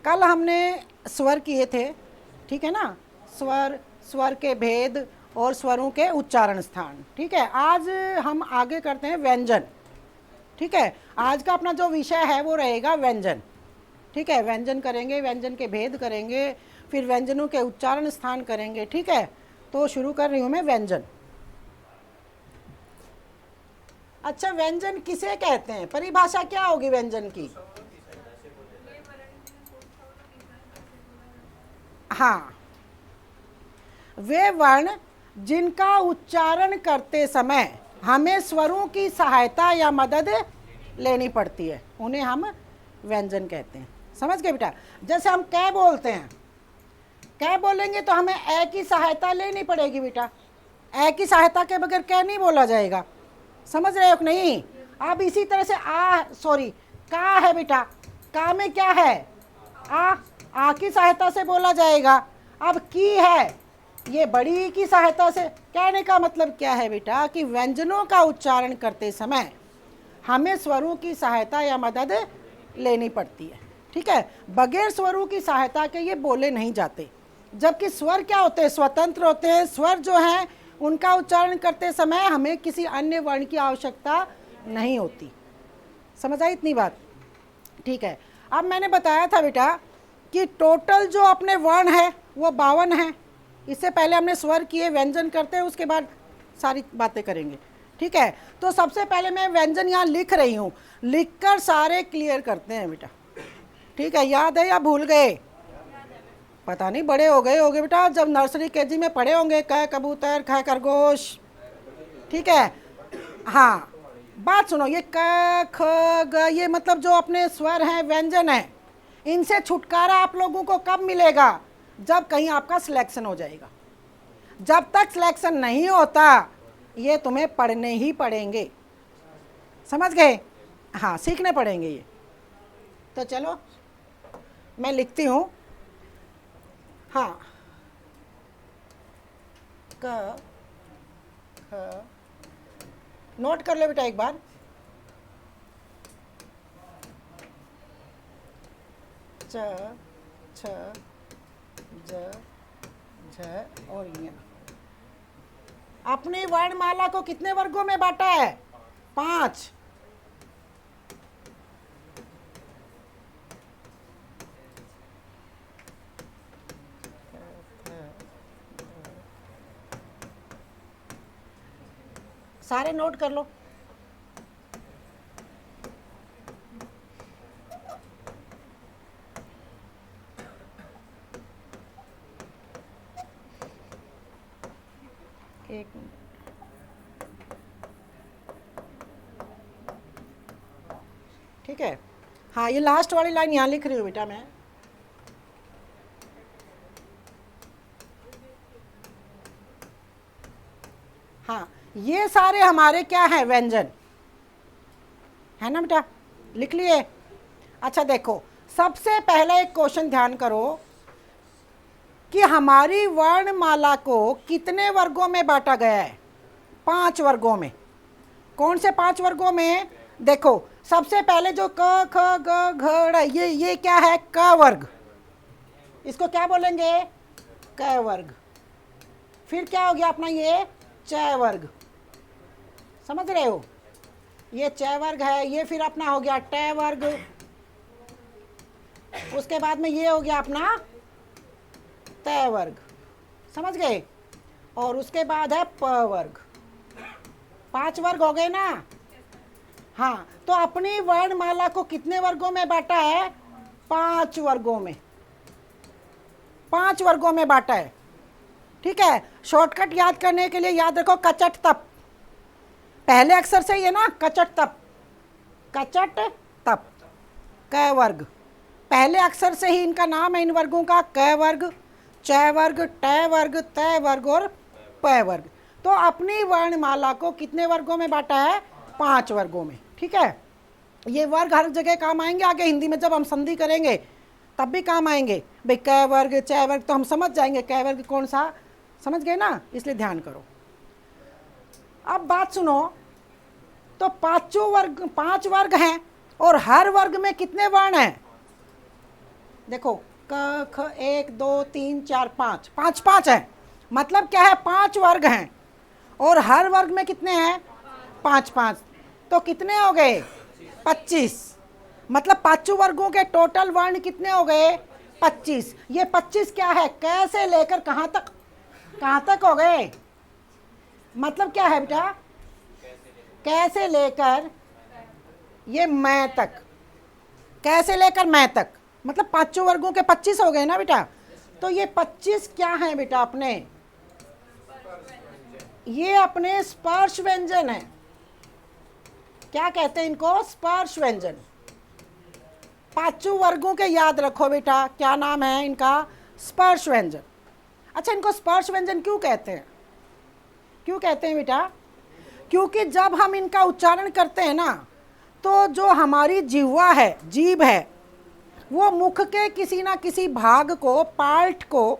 कल हमने स्वर किए थे, ठीक है ना, स्वर, स्वर के भेद और स्वरों के उच्चारण स्थान। ठीक है, आज हम आगे करते हैं व्यंजन। ठीक है, आज का अपना जो विषय है वो रहेगा व्यंजन। ठीक है, व्यंजन करेंगे, व्यंजन के भेद करेंगे, फिर व्यंजनों के उच्चारण स्थान करेंगे। ठीक है, तो शुरू कर रही हूँ मैं व्यंजन। अच्छा, व्यंजन किसे कहते हैं, परिभाषा क्या होगी व्यंजन की? हाँ, वे वर्ण जिनका उच्चारण करते समय हमें स्वरों की सहायता या मदद लेनी पड़ती है, उन्हें हम व्यंजन कहते हैं। समझ गए बेटा? जैसे हम कै बोलते हैं, कै बोलेंगे तो हमें ए की सहायता लेनी पड़ेगी बेटा, ए की सहायता के बगैर कै नहीं बोला जाएगा। समझ रहे हो कि नहीं? अब इसी तरह से का है बेटा, का में क्या है, आ की सहायता से बोला जाएगा। अब की है, ये बड़ी की सहायता से। कहने का मतलब क्या है बेटा कि व्यंजनों का उच्चारण करते समय हमें स्वरों की सहायता या मदद लेनी पड़ती है। ठीक है, बगैर स्वरों की सहायता के ये बोले नहीं जाते। जबकि स्वर क्या होते हैं, स्वतंत्र होते हैं। स्वर जो हैं उनका उच्चारण करते समय हमें किसी अन्य वर्ण की आवश्यकता नहीं होती। समझ आई इतनी बात? ठीक है, अब मैंने बताया था बेटा कि टोटल जो अपने वर्ण है वो 52 है। इससे पहले हमने स्वर किए, व्यंजन करते हैं, उसके बाद सारी बातें करेंगे। ठीक है, तो सबसे पहले मैं व्यंजन यहाँ लिख रही हूँ, लिखकर सारे क्लियर करते हैं बेटा। ठीक है, याद है या भूल गए? पता नहीं, बड़े हो गए होंगे बेटा, जब नर्सरी केजी में पढ़े होंगे, क कबूतर, ख खरगोश। ठीक है, हाँ, बात सुनो, ये क ख ग, ये मतलब जो अपने स्वर हैं, व्यंजन है, इनसे छुटकारा आप लोगों को कब मिलेगा? जब कहीं आपका सिलेक्शन हो जाएगा। जब तक सिलेक्शन नहीं होता ये तुम्हें पढ़ने ही पड़ेंगे। समझ गए? हाँ, सीखने पड़ेंगे ये। तो चलो मैं लिखती हूँ। हाँ, क ख, नोट कर लो बेटा एक बार। च, छ, ज, झ और य। अपनी वर्णमाला को कितने वर्गों में बांटा है? 5। सारे नोट कर लो। एक मिनट, ठीक है। हाँ, ये लास्ट वाली लाइन यहाँ लिख रही हूँ बेटा मैं। हाँ, ये सारे हमारे क्या हैं, व्यंजन है ना बेटा? लिख लिए? अच्छा देखो, सबसे पहले एक क्वेश्चन ध्यान करो कि हमारी वर्णमाला को कितने वर्गों में बांटा गया है? 5 वर्गों में। कौन से 5 वर्गों में? देखो, सबसे पहले जो क ख ग घ ड़, ये क्या है? क वर्ग। इसको क्या बोलेंगे? क वर्ग। फिर क्या हो गया अपना ये च वर्ग। समझ रहे हो? ये च वर्ग है। ये फिर अपना हो गया ट वर्ग। उसके बाद में ये हो गया अपना त वर्ग। समझ गए? और उसके बाद है प वर्ग। 5 वर्ग हो गए ना? हाँ, तो अपनी वर्णमाला को कितने वर्गों में बांटा है? 5 वर्गों में। 5 वर्गों में बांटा है। ठीक है, शॉर्टकट याद करने के लिए याद रखो कचट तप। पहले अक्षर से ही है ना, कचट तप, कचट तप। क वर्ग, पहले अक्षर से ही इनका नाम है इन वर्गों का, क वर्ग, च वर्ग, ट वर्ग, त वर्ग और प वर्ग। तो अपनी वर्णमाला को कितने वर्गों में बांटा है? 5 वर्गों में। ठीक है, ये वर्ग हर जगह काम आएंगे आगे हिंदी में, जब हम संधि करेंगे तब भी काम आएंगे भाई। क वर्ग, च वर्ग तो हम समझ जाएंगे क वर्ग कौन सा। समझ गए ना? इसलिए ध्यान करो। अब बात सुनो, तो 5 वर्ग हैं और हर वर्ग में कितने वर्ण हैं? देखो क ख 1 2 3 4 5 5 5 है, मतलब क्या है 5 वर्ग हैं और हर वर्ग में कितने हैं 5 5, तो कितने हो गए 25, मतलब पांचों वर्गों के टोटल वर्ण कितने हो गए 25। ये 25 क्या है, कैसे लेकर कहाँ तक हो गए, मतलब क्या है बेटा, कैसे लेकर ये मैं तक, कैसे लेकर मैं तक, मतलब पांचों वर्गों के 25 हो गए ना बेटा। तो ये 25 क्या है बेटा अपने, ये अपने स्पर्श व्यंजन है। क्या कहते हैं इनको, स्पर्श व्यंजन। पांचों वर्गों के याद रखो बेटा, क्या नाम है इनका, स्पर्श व्यंजन। अच्छा, इनको स्पर्श व्यंजन क्यों कहते हैं, क्यों कहते हैं बेटा, क्योंकि जब हम इनका उच्चारण करते हैं ना, तो जो हमारी जिह्वा है, जीभ है, वो मुख के किसी ना किसी भाग को, पार्ट को,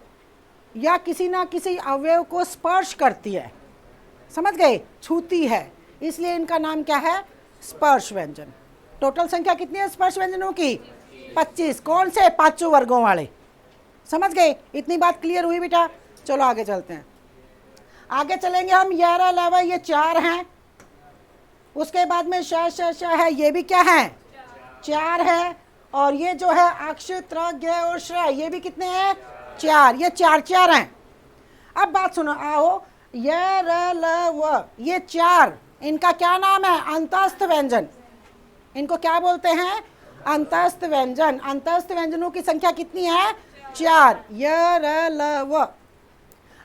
या किसी ना किसी अवयव को स्पर्श करती है, समझ गए, छूती है, इसलिए इनका नाम क्या है, स्पर्श व्यंजन। टोटल संख्या कितनी है स्पर्श व्यंजनों की, 25। कौन से, पांचों वर्गों वाले, समझ गए, इतनी बात क्लियर हुई बेटा। चलो आगे चलते हैं, आगे चलेंगे हम। यारा लावा ये 4 हैं, उसके बाद में श है, ये भी क्या है 4 है, और ये जो है अक्ष त्र ग और श्र, ये भी कितने हैं 4, ये 4 4 हैं। अब बात सुनो, आओ य र ल व, ये 4, इनका क्या नाम है, अंतस्थ व्यंजन। इनको क्या बोलते हैं, अंतस्थ व्यंजन। अंतस्थ व्यंजनों की संख्या कितनी है 4, य र ल व।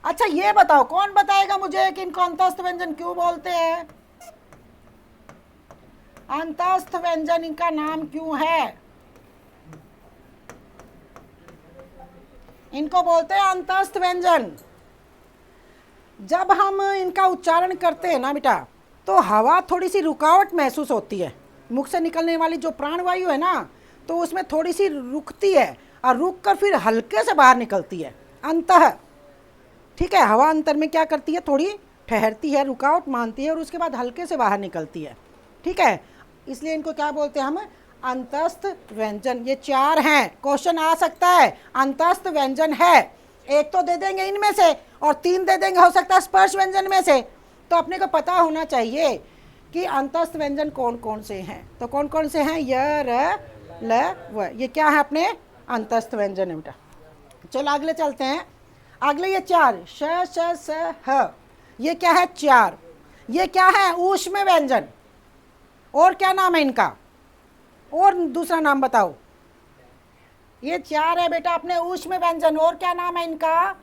अच्छा ये बताओ, कौन बताएगा मुझे कि इनको अंतस्थ व्यंजन क्यों बोलते हैं, अंतस्थ व्यंजन इनका नाम क्यों है, इनको बोलते हैं अंतस्थ व्यंजन। जब हम इनका उच्चारण करते हैं ना बेटा, तो हवा थोड़ी सी रुकावट महसूस होती है, मुख से निकलने वाली जो प्राणवायु है ना, तो उसमें थोड़ी सी रुकती है और रुक कर फिर हल्के से बाहर निकलती है, अंतः, ठीक है। हवा अंतर में क्या करती है, थोड़ी ठहरती है, रुकावट मानती है, और उसके बाद हल्के से बाहर निकलती है, ठीक है। इसलिए इनको क्या बोलते हैं हम, अंतस्थ व्यंजन। ये 4 हैं, क्वेश्चन आ सकता है, अंतस्थ व्यंजन है, एक तो दे देंगे इनमें से और 3 दे देंगे, हो सकता है स्पर्श व्यंजन में से। तो अपने को पता होना चाहिए कि अंतस्थ व्यंजन कौन कौन से हैं। तो कौन कौन से हैं, य र ल व, ये क्या है अपने अंतस्थ व्यंजन है बेटा। चलो अगले चलते हैं, अगले ये 4 श स ह, ये क्या है 4, ये क्या है ऊष्म व्यंजन। और क्या नाम है इनका, और दूसरा नाम बताओ, ये 4 है बेटा अपने ऊष्म व्यंजन, और क्या नाम है इनका,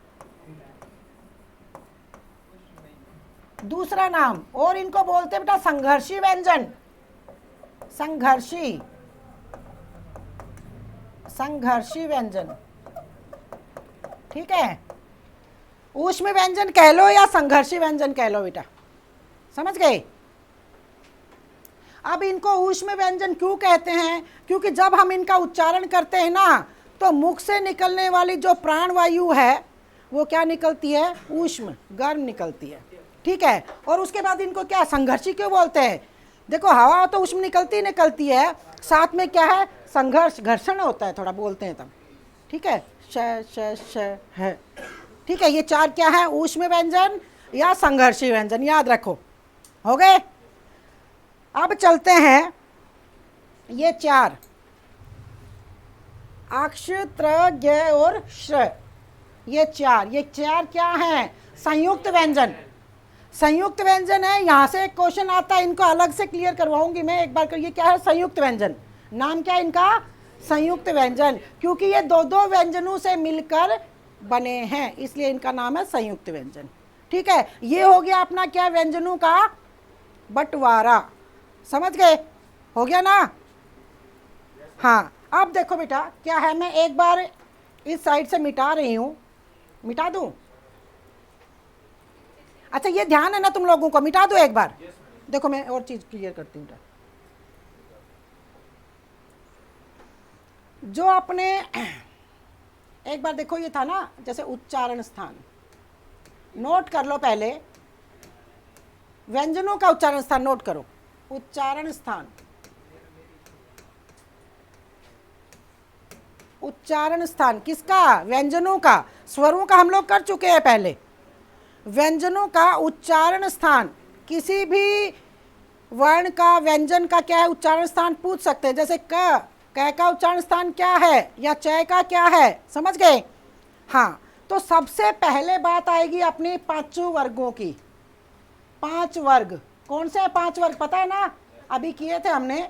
दूसरा नाम, और इनको बोलते हैं बेटा संघर्षी व्यंजन, संघर्षी, संघर्षी व्यंजन, ठीक है। ऊष्म व्यंजन कह लो या संघर्षी व्यंजन कह लो बेटा, समझ गए। अब इनको ऊष्म व्यंजन क्यों कहते हैं, क्योंकि जब हम इनका उच्चारण करते हैं ना, तो मुख से निकलने वाली जो प्राणवायु है वो क्या निकलती है, ऊष्म, गर्म निकलती है, ठीक है। और उसके बाद इनको क्या संघर्षी क्यों बोलते हैं, देखो हवा तो ऊष्म निकलती है, साथ में क्या है संघर्ष, घर्षण होता है थोड़ा, बोलते हैं तब, ठीक है। श है, ठीक है। ये 4 क्या है, ऊष्म व्यंजन या संघर्षी व्यंजन, याद रखो, हो गए। अब चलते हैं, ये 4 अक्ष त्र ग और श्र, ये 4 क्या है, संयुक्त व्यंजन, संयुक्त व्यंजन है। यहाँ से एक क्वेश्चन आता है, इनको अलग से क्लियर करवाऊंगी मैं एक बार कर। ये क्या है, संयुक्त व्यंजन, नाम क्या है इनका, संयुक्त व्यंजन, क्योंकि ये 2 व्यंजनों से मिलकर बने हैं, इसलिए इनका नाम है संयुक्त व्यंजन, ठीक है। ये हो गया अपना क्या, व्यंजनों का बंटवारा, समझ गए, हो गया ना। हाँ अब देखो बेटा क्या है, मैं एक बार इस साइड से मिटा रही हूँ, मिटा दूँ, अच्छा ये ध्यान है ना तुम लोगों को, मिटा दो एक बार। देखो मैं और चीज क्लियर करती हूँ, जो आपने एक बार देखो, ये था ना जैसे उच्चारण स्थान, नोट कर लो पहले, व्यंजनों का उच्चारण स्थान नोट करो, उच्चारण स्थान, उच्चारण स्थान किसका? व्यंजनों का। स्वरों का हम लोग कर चुके हैं पहले। व्यंजनों का उच्चारण स्थान, किसी भी वर्ण का व्यंजन का क्या है उच्चारण स्थान पूछ सकते हैं। जैसे क का उच्चारण स्थान क्या है या च का क्या है, समझ गए? हाँ, तो सबसे पहले बात आएगी अपनी पांचों वर्गों की। 5 वर्ग कौन से 5 वर्ग पता है ना? अभी किए थे हमने।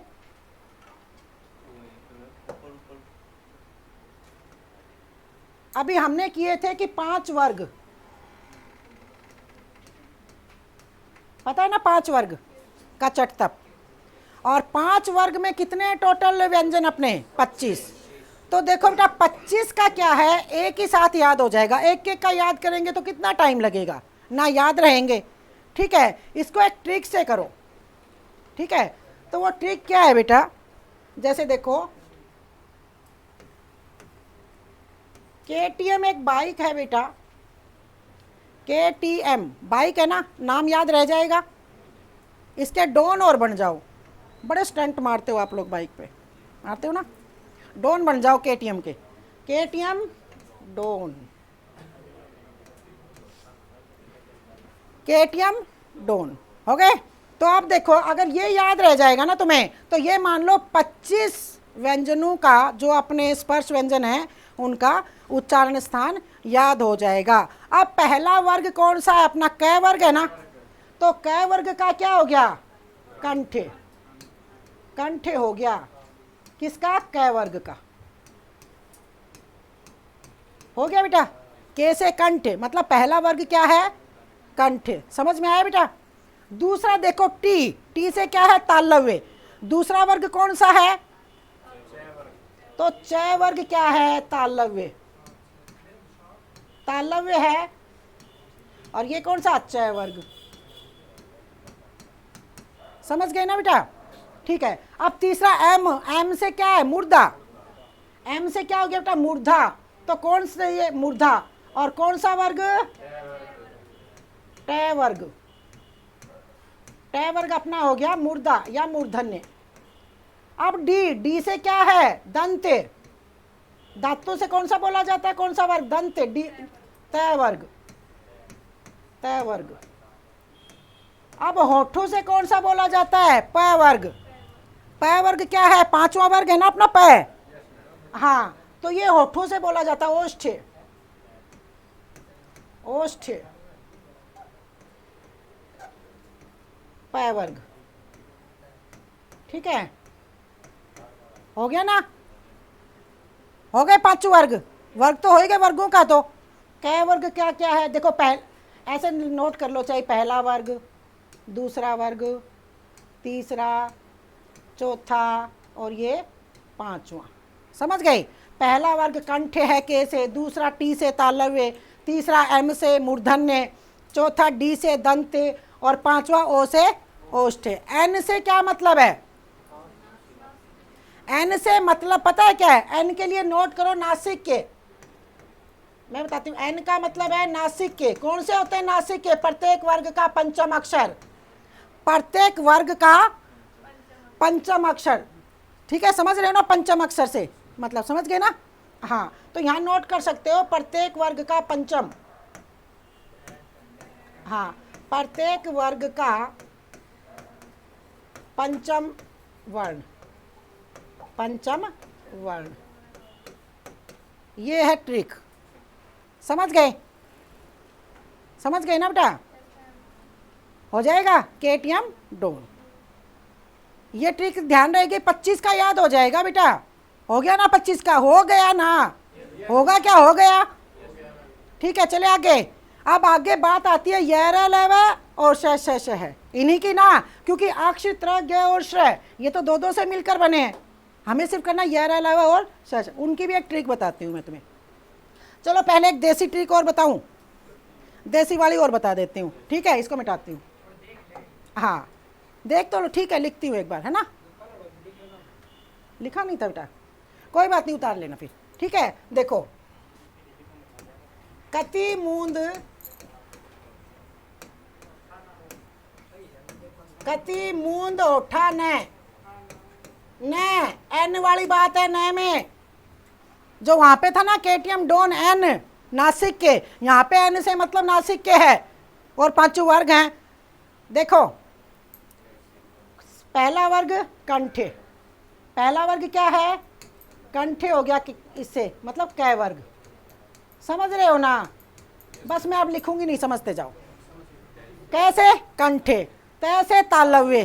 अभी हमने किए थे कि 5 वर्ग, पता है ना? 5 वर्ग का चट तप। और 5 वर्ग में कितने टोटल व्यंजन अपने? 25। तो देखो बेटा 25 का क्या है, एक ही साथ याद हो जाएगा। एक एक का याद करेंगे तो कितना टाइम लगेगा, ना याद रहेंगे। ठीक है, इसको एक ट्रिक से करो। ठीक है, तो वो ट्रिक क्या है बेटा? जैसे देखो KTM एक बाइक है बेटा, KTM बाइक है ना, नाम याद रह जाएगा। इसके डॉन और बन जाओ। बड़े स्टंट मारते हो आप लोग बाइक पे, मारते हो ना? डॉन बन जाओ KTM के। KTM डॉन, KTM डॉन हो गए। तो आप देखो अगर ये याद रह जाएगा ना तुम्हें, तो ये मान लो 25 व्यंजनों का जो अपने स्पर्श व्यंजन है उनका उच्चारण स्थान याद हो जाएगा। अब पहला वर्ग कौन सा है अपना? क वर्ग है ना। तो क वर्ग का क्या हो गया? कंठ। कंठ हो गया किसका? क वर्ग का हो गया बेटा। के से कंठ, मतलब पहला वर्ग क्या है? कंठ। समझ में आया बेटा? दूसरा देखो टी, टी से क्या है? तालव्य। दूसरा वर्ग कौन सा है? तो च वर्ग क्या है? तालव्य। तालव्य है। और ये कौन सा? च वर्ग। समझ गए ना बेटा? ठीक है, अब तीसरा एम, एम से क्या है? मूर्धा। एम से क्या हो गया बेटा? मूर्धा। तो कौन से ये मूर्धा, और कौन सा वर्ग? ट वर्ग। ट वर्ग अपना हो गया मूर्धा या मूर्धन्य। अब डी, डी से क्या है? दंत। धातु से कौन सा बोला जाता है? कौन सा वर्ग? दंत। डी त वर्ग। त वर्ग। अब होठों से कौन सा बोला जाता है? प वर्ग। प वर्ग क्या है? पांचवा वर्ग है ना अपना प। हाँ, तो ये होठों से बोला जाता है ओष्ठ। ओष्ठ प वर्ग। ठीक है, हो गया ना? हो गए 5 वर्ग। वर्ग तो हो ही गए वर्गों का। तो क वर्ग क्या क्या है देखो, ऐसे नोट कर लो, चाहे पहला वर्ग, दूसरा वर्ग, तीसरा, चौथा और ये 5वां। समझ गए? पहला वर्ग कंठ है के से, दूसरा टी से तालव्य, तीसरा एम से मूर्धन्य, चौथा डी से दंत और 5वां ओ से ओष्ठ। एन से क्या मतलब है? एन से मतलब पता है क्या है? एन के लिए नोट करो नासिक के। मैं बताती हूँ, एन का मतलब है नासिक के। कौन से होते हैं नासिक के? प्रत्येक वर्ग का पंचम अक्षर। प्रत्येक वर्ग का पंचम अक्षर। ठीक है, समझ रहे हो ना? पंचम अक्षर से मतलब समझ गए ना? हाँ, तो यहाँ नोट कर सकते हो प्रत्येक वर्ग का पंचम। हाँ, प्रत्येक वर्ग का पंचम वर्ण। पंचम वर्ण, ये है ट्रिक। समझ गए? समझ गए ना बेटा? हो जाएगा KTM डॉन। ये ट्रिक ध्यान रहेगी। 25 का याद हो जाएगा बेटा। हो गया ना? 25 का हो गया ना? होगा क्या? हो गया। ठीक है, चले आगे। अब आगे बात आती है यर लव और श है इन्हीं की ना, क्योंकि अक्षर त्र ग और श्र ये तो दो दो से मिलकर बने हैं। हमें सिर्फ करना यर लव और श। उनकी भी एक ट्रिक बताती हूँ मैं तुम्हें। चलो पहले एक देसी ट्रिक और बताऊं, देसी वाली और बता देती हूँ। ठीक है, इसको मिटाती हूँ। हाँ, देख तो लो। ठीक है, लिखती हूँ एक बार, है ना? लिखा नहीं था बेटा, कोई बात नहीं, उतार लेना फिर। ठीक है, देखो कति मूंद, कति मूंद ओठा न, न एन वाली बात है न में। जो वहां पे था ना केटीएम डोन एन नासिक के, यहाँ पे एन से मतलब नासिक के है और पांचों वर्ग हैं। देखो पहला वर्ग कंठे, पहला वर्ग क्या है कंठे हो गया इससे मतलब कै वर्ग, समझ रहे हो ना। बस मैं अब लिखूंगी नहीं, समझते जाओ। कैसे कंठे, तैसे तालव्य,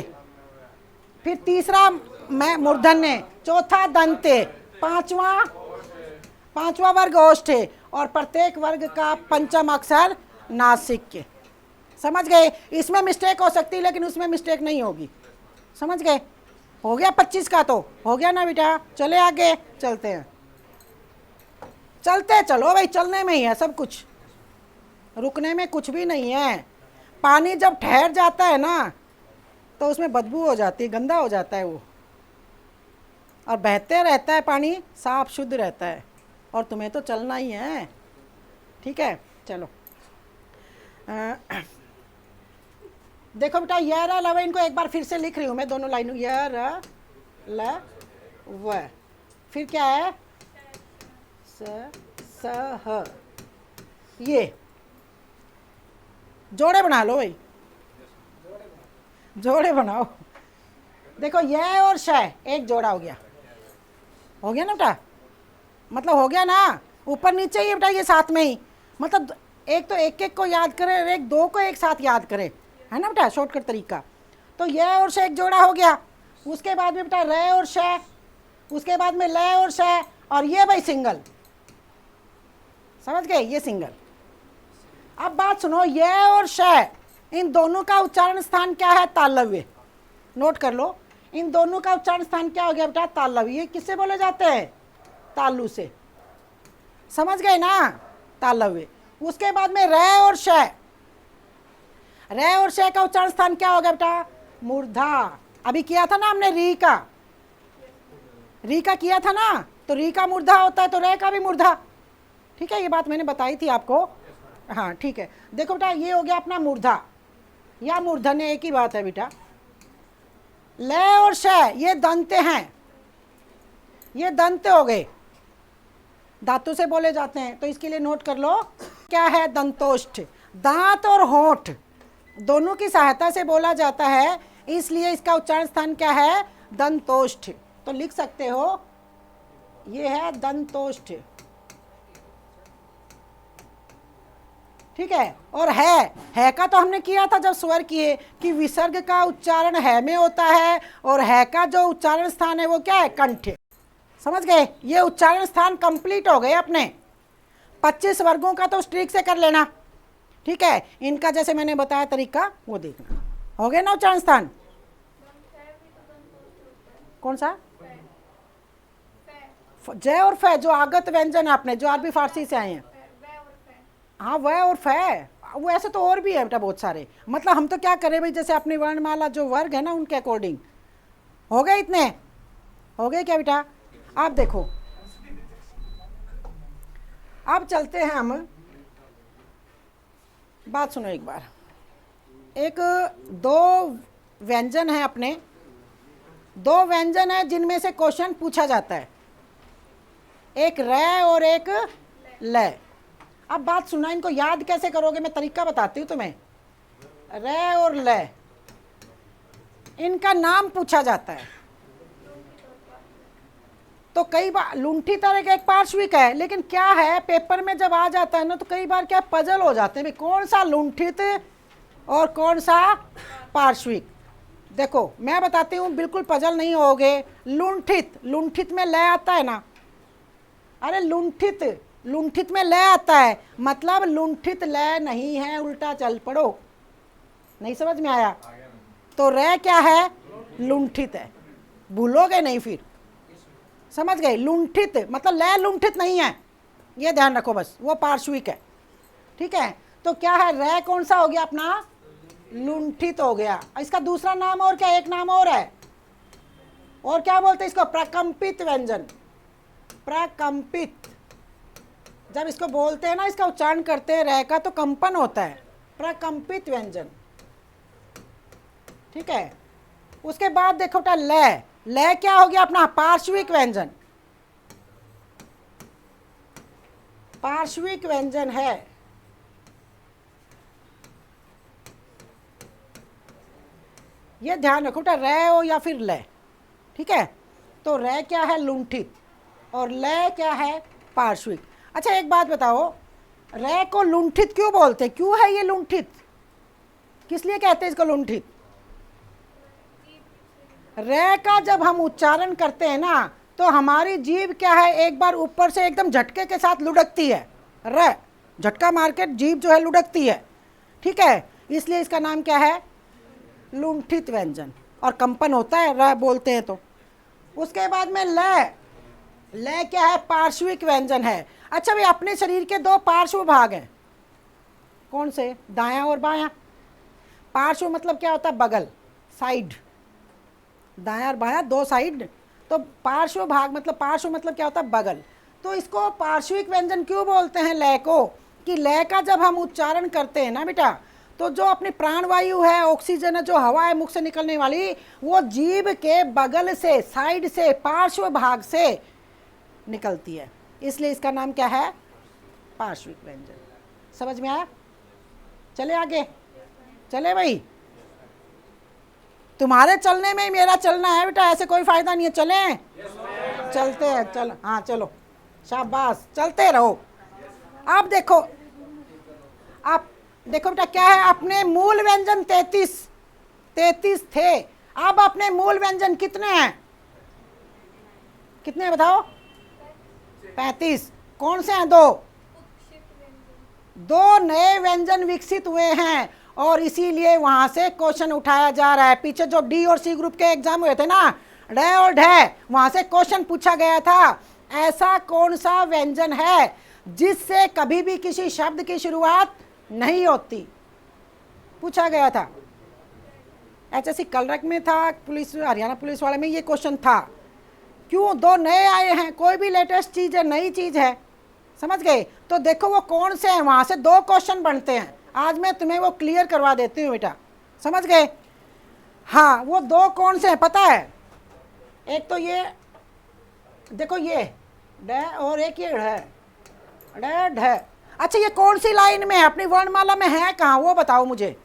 फिर तीसरा मैं मूर्धन्य, चौथा दंते, पांचवा वर्ग ओष्ठे और प्रत्येक वर्ग का पंचम अक्षर नासिक। समझ गए। इसमें मिस्टेक हो सकती है लेकिन उसमें मिस्टेक नहीं होगी, समझ गए। हो गया 25 का, तो हो गया ना बेटा। चले आगे चलते हैं, चलते चलो भाई, चलने में ही है सब कुछ, रुकने में कुछ भी नहीं है। पानी जब ठहर जाता है ना तो उसमें बदबू हो जाती है, गंदा हो जाता है वो, और बहते रहता है पानी, साफ शुद्ध रहता है। और तुम्हें तो चलना ही है, ठीक है। चलो देखो बेटा, य र ल व, इनको एक बार फिर से लिख रही हूँ मैं दोनों लाइनों, य र ल व, फिर क्या है स स ह, ये जोड़े बना लो भाई, जोड़े बनाओ। देखो ये और श एक जोड़ा हो गया ना बेटा, मतलब हो गया ना, ऊपर नीचे ही बेटा, ये साथ में ही, मतलब एक तो एक एक को याद करे और एक दो को एक साथ याद करे, है ना बेटा, शॉर्टकट तरीका। तो ये और श एक जोड़ा हो गया, उसके बाद में बेटा र और श, उसके बाद में ल और श, और ये भाई सिंगल, समझ गए, ये सिंगल। अब बात सुनो, ये और श इन दोनों का उच्चारण स्थान क्या है तालव्य, नोट कर लो। इन दोनों का उच्चारण स्थान क्या हो गया बेटा तालव्य। ये किससे बोले जाते हैं तालु से, समझ गए ना, तालव्य। उसके बाद में र और श, र और श का उच्चारण स्थान क्या हो गया बेटा मूर्धा। अभी किया था ना हमने री का किया था ना, तो री का मूर्धा होता है तो र का भी मूर्धा, ठीक है। ये बात मैंने बताई थी आपको, हाँ ठीक है। देखो बेटा ये हो गया अपना मूर्धा या मूर्धन्य, एक ही बात है बेटा। ल और श ये दंते हैं, ये दंत हो गए, धातु से बोले जाते हैं, तो इसके लिए नोट कर लो क्या है दंतोष्ठ। दांत और होंठ दोनों की सहायता से बोला जाता है, इसलिए इसका उच्चारण स्थान क्या है दंतोष्ठ। तो लिख सकते हो ये है दंतोष्ठ, ठीक है। और है का तो हमने किया था जब स्वर किए कि विसर्ग का उच्चारण है में होता है, और है का जो उच्चारण स्थान है वो क्या है कंठ, समझ गए। ये उच्चारण स्थान कंप्लीट हो गए अपने। 25 वर्गों का तो स्ट्रिक से कर लेना, ठीक है। इनका जैसे मैंने बताया तरीका वो देखना, हो गए ना उच्चारण स्थान। कौन सा जय और फै, जो आगत व्यंजन है आपने, जो अरबी फारसी से आए हैं, हाँ वह और फै, वो ऐसे तो और भी है बेटा बहुत सारे। मतलब हम तो क्या करें भाई, जैसे अपनी वर्णमाला जो वर्ग है ना उनके अकॉर्डिंग। हो गए इतने, हो गए क्या बेटा। आप देखो, अब चलते हैं हम, बात सुनो एक बार। एक दो व्यंजन है अपने, दो व्यंजन है जिनमें से क्वेश्चन पूछा जाता है, एक र और एक ल। अब बात सुनना, इनको याद कैसे करोगे मैं तरीका बताती हूँ तुम्हें। र और ल, इनका नाम पूछा जाता है, तो कई बार लुंठी तरह का एक पार्श्विक है, लेकिन क्या है पेपर में जब आ जाता है ना तो कई बार क्या पजल हो जाते हैं कौन सा लुंठित और कौन सा पार्श्विक। देखो मैं बताती हूँ, बिल्कुल पजल नहीं होगे। लुंठित, लुंठित में ल आता है ना, अरे लुंठित, लुंठित में ल आता है, मतलब लुंठित ल नहीं है, उल्टा चल पड़ो। नहीं समझ में आया, तो र क्या है लुंठित है, भूलोगे नहीं फिर, समझ गए। लुंठित मतलब ल लुंठित नहीं है, ये ध्यान रखो बस, वो पार्श्विक है, ठीक है। तो क्या है र कौन सा हो गया अपना लुंठित हो गया। इसका दूसरा नाम और क्या, एक नाम और है, और क्या बोलते हैं इसको प्रकंपित व्यंजन। प्रकंपित, जब इसको बोलते हैं ना, इसका उच्चारण करते हैं र का तो कंपन होता है, प्रकंपित व्यंजन, ठीक है। उसके बाद देखो बेटा ल, ल क्या हो गया अपना पार्श्विक व्यंजन। पार्श्विक व्यंजन है। ये ध्यान रखो बेटा, रे हो या फिर ले, ठीक है। तो रे क्या है? लुंठित, और ले क्या है? पार्श्विक। अच्छा एक बात बताओ, रे को लुंठित क्यों बोलते हैं? क्यों है ये लुंठित? किस लिए कहते हैं इसको लुंठित? रे का जब हम उच्चारण करते हैं ना, तो हमारी जीभ क्या है, एक बार ऊपर से एकदम झटके के साथ लुढ़कती है। रे झटका मार के जीभ जो है लुढ़कती है, ठीक है। इसलिए इसका नाम क्या है? लुंठित व्यंजन। और कंपन होता है रे बोलते हैं तो। उसके बाद में ले, ले क्या है? पार्श्विक व्यंजन है। अच्छा भाई, अपने शरीर के दो पार्श्व भाग हैं, कौन से? दायां और बायां। पार्श्व मतलब क्या होता है? बगल, साइड। दायां और बायां दो साइड, तो पार्श्व भाग मतलब, पार्श्व मतलब क्या होता है? बगल। तो इसको पार्श्विक व्यंजन क्यों बोलते हैं ले को? कि ले का जब हम उच्चारण करते हैं ना बेटा, तो जो अपनी प्राणवायु है, ऑक्सीजन है, जो हवा है मुख से निकलने वाली, वो जीभ के बगल से, साइड से, पार्श्व भाग से निकलती है। इसलिए इसका नाम क्या है? पार्श्विक व्यंजन। समझ में आया? चले आगे, चले भाई। तुम्हारे चलने में ही मेरा चलना है बेटा, ऐसे कोई फायदा नहीं है। चले? चलते हैं, चल, हाँ चलो, शाबाश, चलते रहो। अब देखो, आप देखो बेटा क्या है, अपने मूल व्यंजन 33 थे। अब अपने मूल व्यंजन कितने हैं? कितने बताओ? 35। कौन से हैं? दो नए व्यंजन विकसित हुए हैं, और इसीलिए वहां से क्वेश्चन उठाया जा रहा है। पीछे जो डी और सी ग्रुप के एग्जाम हुए थे ना, ड और ढ, वहां से क्वेश्चन पूछा गया था, ऐसा कौन सा व्यंजन है जिससे कभी भी किसी शब्द की शुरुआत नहीं होती? पूछा गया था। HSC कलरक में था, पुलिस, हरियाणा पुलिस वाले में ये क्वेश्चन था। क्यों? दो नए आए हैं, कोई भी लेटेस्ट चीज है, नई चीज है, समझ गए? तो देखो वो कौन से हैं, वहां से दो क्वेश्चन बनते हैं। आज मैं तुम्हें वो क्लियर करवा देती हूँ बेटा, समझ गए? हाँ, वो दो कौन से हैं पता है? एक तो ये देखो, ये ड, और एक ये ढ, ढ। अच्छा ये कौन सी लाइन में है? अपनी वर्णमाला में है कहाँ, वो बताओ मुझे।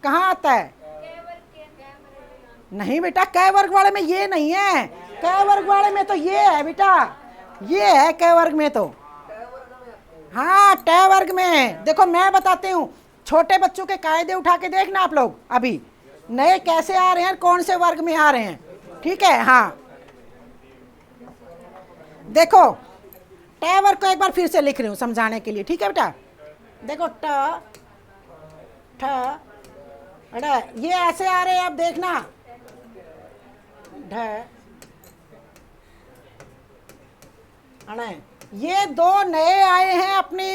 कहाँ आता है? नहीं बेटा, क वर्ग वाले में ये नहीं है। क वर्ग वाले में तो ये है बेटा, ये है क वर्ग में तो। हाँ, ट वर्ग में देखो, मैं बताती हूँ। छोटे बच्चों के कायदे उठा के देखना आप लोग, अभी नए कैसे आ रहे हैं, कौन से वर्ग में आ रहे हैं, ठीक है। हाँ देखो, ट वर्ग को एक बार फिर से लिख रही हूँ समझाने के लिए, ठीक है बेटा। देखो, ट, ठ, ड़, ये ऐसे आ रहे हैं, अब देखना, ढ, ण। ये दो नए आए हैं अपनी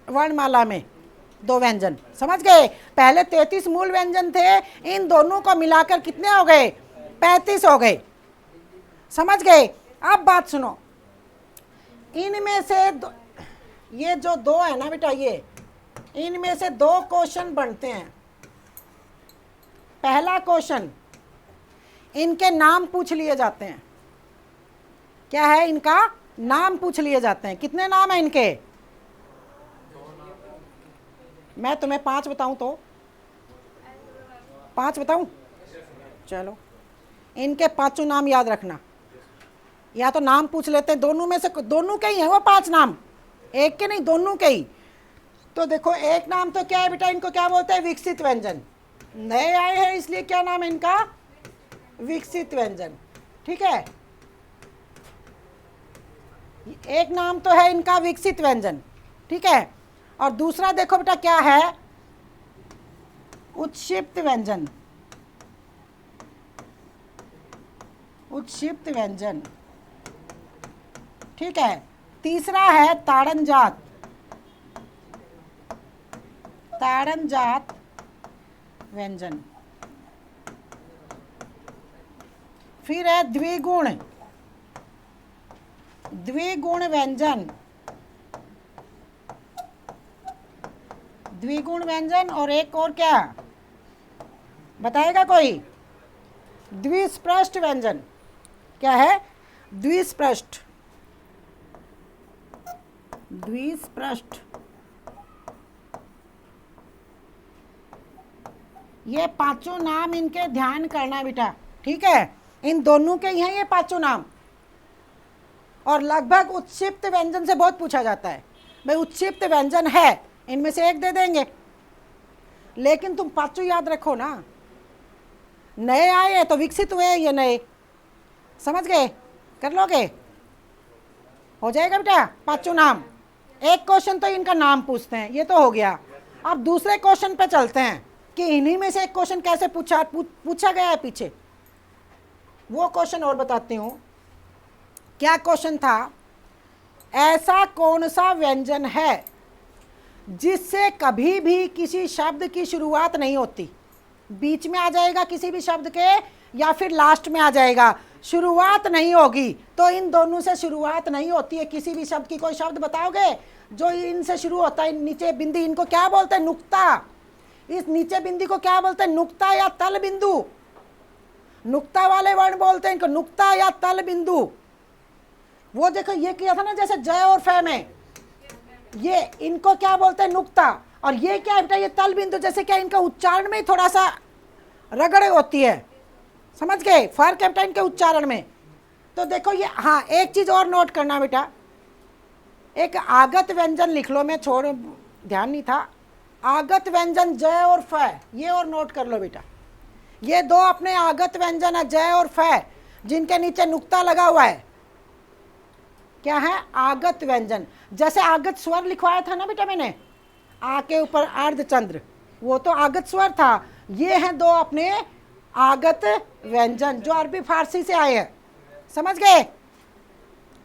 वर्णमाला में, दो व्यंजन, समझ गए? पहले 33 मूल व्यंजन थे, इन दोनों को मिलाकर कितने हो गए? 35 हो गए, समझ गए? अब बात सुनो, इनमें से ये जो दो है ना बेटा, ये इनमें से दो क्वेश्चन बनते हैं। पहला क्वेश्चन, इनके नाम पूछ लिए जाते हैं। क्या है? इनका नाम पूछ लिए जाते हैं। कितने नाम है इनके? मैं तुम्हें 5 बताऊं तो? 5 बताऊं? चलो, इनके 5 नाम याद रखना। या तो नाम पूछ लेते हैं, दोनों में से, दोनों के ही हैं वो 5 नाम, एक के नहीं, दोनों के ही। तो देखो, एक नाम तो क्या है बेटा, इनको क्या बोलते हैं? विकसित व्यंजन। नए आए हैं इसलिए क्या नाम है इनका? विकसित व्यंजन, ठीक है। एक नाम तो है इनका विकसित व्यंजन, ठीक है। और दूसरा देखो बेटा क्या है? उत्क्षिप्त व्यंजन, उत्क्षिप्त व्यंजन, ठीक है। तीसरा है ताड़नजात, ताड़नजात व्यंजन। फिर है द्विगुण, द्विगुण व्यंजन, द्विगुण व्यंजन। और एक और क्या बताएगा कोई? द्विस्पृष्ट व्यंजन। क्या है? द्विस्पृष्ट, द्विस्पृष्ठ, ये पांचों नाम इनके ध्यान करना बेटा, ठीक है। इन दोनों के ही हैं ये पांचों नाम, और लगभग उत्क्षिप्त व्यंजन से बहुत पूछा जाता है। भाई उत्क्षिप्त व्यंजन है, इनमें से एक दे देंगे, लेकिन तुम पांचों याद रखो ना। नए आए हैं तो विकसित हुए ये नए, समझ गए? कर लोगे? हो जाएगा बेटा पांचों नाम। एक क्वेश्चन तो इनका नाम पूछते हैं, ये तो हो गया। अब दूसरे क्वेश्चन पे चलते हैं कि इन्हीं में से एक क्वेश्चन कैसे पूछा गया है पीछे। वो क्वेश्चन और बताती हूँ। क्या क्वेश्चन था? ऐसा कौन सा व्यंजन है जिससे कभी भी किसी शब्द की शुरुआत नहीं होती? बीच में आ जाएगा किसी भी शब्द के, या फिर लास्ट में आ जाएगा, शुरुआत नहीं होगी। तो इन दोनों से शुरुआत नहीं होती है किसी भी शब्द की। कोई शब्द बताओगे जो इनसे शुरू होता है? नीचे बिंदी, इनको क्या बोलते हैं? नुक्ता। इस नीचे बिंदी को क्या बोलते हैं? नुक्ता या तल बिंदु। नुक्ता वाले वर्ण बोलते हैं इनको नुक्ता या तल बिंदु। वो देखो ये किया था ना जैसे जय और फे में, ये इनको क्या बोलते हैं? नुक्ता। और ये क्या है बेटा? ये तल बिंदु। जैसे क्या इनका उच्चारण में थोड़ा सा रगड़ होती है, समझ गए? फर्क है बेटा इनके उच्चारण में। तो देखो ये, हाँ एक चीज और नोट करना बेटा, एक आगत व्यंजन लिख लो, मैं छोड़ ध्यान नहीं था। आगत व्यंजन जय और फ, ये और नोट कर लो बेटा। ये दो अपने आगत व्यंजन है, जय और फ, जिनके नीचे नुक्ता लगा हुआ है। क्या है? आगत व्यंजन। जैसे आगत स्वर लिखवाया था ना बेटा मैंने, आ के ऊपर अर्धचंद्र, वो तो आगत स्वर था। ये हैं दो अपने आगत व्यंजन जो अरबी फारसी से आए हैं, समझ गए?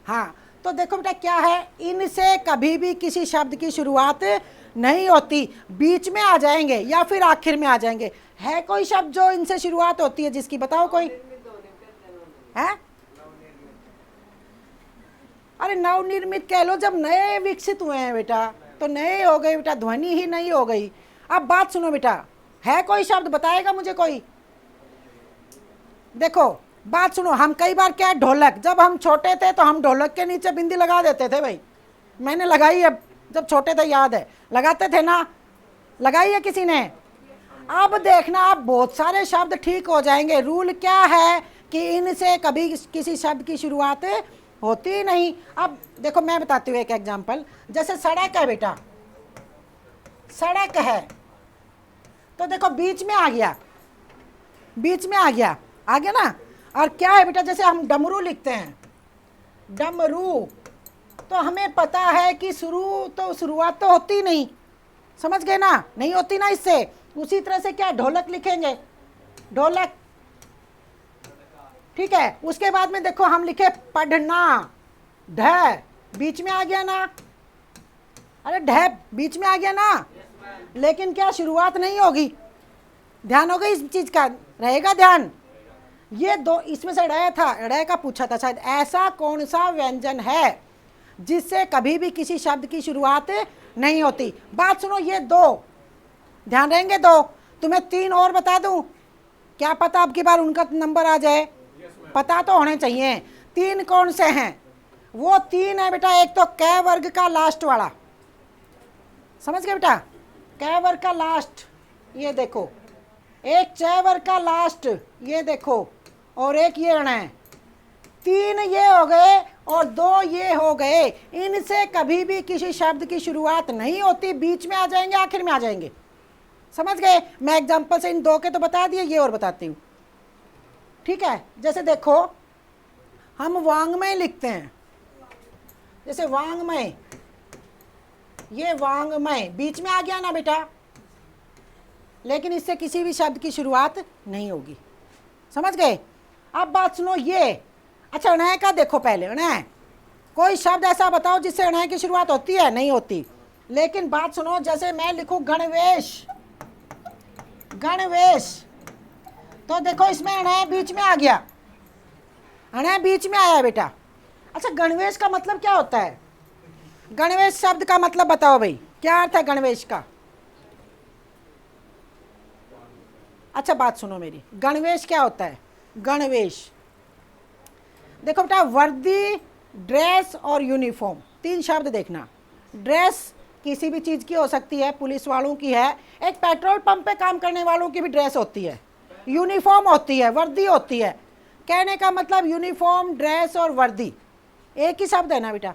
हाँ, तो देखो बेटा क्या है, इनसे कभी भी किसी शब्द की शुरुआत नहीं होती, बीच में आ जाएंगे या फिर आखिर में आ जाएंगे। है कोई शब्द जो इनसे शुरुआत होती है जिसकी? बताओ कोई है? अरे नवनिर्मित कह लो, जब नए विकसित हुए हैं बेटा तो नए हो गए बेटा, ध्वनि ही नहीं हो गई। अब बात सुनो बेटा, है कोई शब्द बताएगा मुझे कोई? देखो बात सुनो, हम कई बार क्या, ढोलक, जब हम छोटे थे तो हम ढोलक के नीचे बिंदी लगा देते थे। भाई मैंने लगाई है, जब छोटे थे याद है, लगाते थे ना? लगाई है किसी ने? अब देखना, आप बहुत सारे शब्द ठीक हो जाएंगे। रूल क्या है कि इनसे कभी किसी शब्द की शुरुआत होती ही नहीं। अब देखो मैं बताती हूँ एक एग्जाम्पल। जैसे सड़क है बेटा, सड़क है, तो देखो बीच में आ गया, बीच में आ गया ना। और क्या है बेटा? जैसे हम डमरू लिखते हैं, डमरू, तो हमें पता है कि शुरुआत तो होती नहीं, समझ गए ना? नहीं होती ना इससे। उसी तरह से क्या, ढोलक लिखेंगे, ढोलक, ठीक है। उसके बाद में देखो हम लिखे पढ़ना, ढ, बीच में आ गया ना? अरे ढ बीच में आ गया ना, लेकिन क्या शुरुआत नहीं होगी? ध्यान होगा इस चीज का, रहेगा ध्यान। ये दो, इसमें से ड़ था, ड़ का पूछा था शायद। ऐसा कौन सा व्यंजन है जिससे कभी भी किसी शब्द की शुरुआत नहीं होती? बात सुनो, ये दो ध्यान रहेंगे, दो। तुम्हें तीन और बता दूं, क्या पता अब की बार उनका नंबर आ जाए, पता तो होने चाहिए। तीन कौन से हैं? वो तीन है बेटा, एक तो क वर्ग का लास्ट वाला, समझ गए बेटा? क वर्ग का लास्ट, ये देखो। एक च वर्ग का लास्ट, ये देखो। और एक ये अण है। तीन ये हो गए और दो ये हो गए। इनसे कभी भी किसी शब्द की शुरुआत नहीं होती, बीच में आ जाएंगे, आखिर में आ जाएंगे, समझ गए? मैं एग्जाम्पल से इन दो के तो बता दिए, ये और बताती हूँ, ठीक है? जैसे देखो हम वांग्मय लिखते हैं, जैसे वांग्मय, ये वांग्मय बीच में आ गया ना बेटा, लेकिन इससे किसी भी शब्द की शुरुआत नहीं होगी, समझ गए? अब बात सुनो, ये अच्छा अणय का देखो पहले। अणय, कोई शब्द ऐसा बताओ जिससे अणय की शुरुआत होती है? नहीं होती। लेकिन बात सुनो, जैसे मैं लिखूं गणवेश, गणवेश, तो देखो इसमें अणय बीच में आ गया, अणय बीच में आया बेटा। अच्छा गणवेश का मतलब क्या होता है? गणवेश शब्द का मतलब बताओ भाई, क्या अर्थ है गणवेश का? अच्छा बात सुनो मेरी, गणवेश क्या होता है? गणवेश देखो बेटा, वर्दी, ड्रेस और यूनिफॉर्म, तीन शब्द देखना। ड्रेस किसी भी चीज़ की हो सकती है, पुलिस वालों की है, एक पेट्रोल पंप पे काम करने वालों की भी ड्रेस होती है, यूनिफॉर्म होती है, वर्दी होती है। कहने का मतलब यूनिफॉर्म, ड्रेस और वर्दी एक ही शब्द है ना बेटा।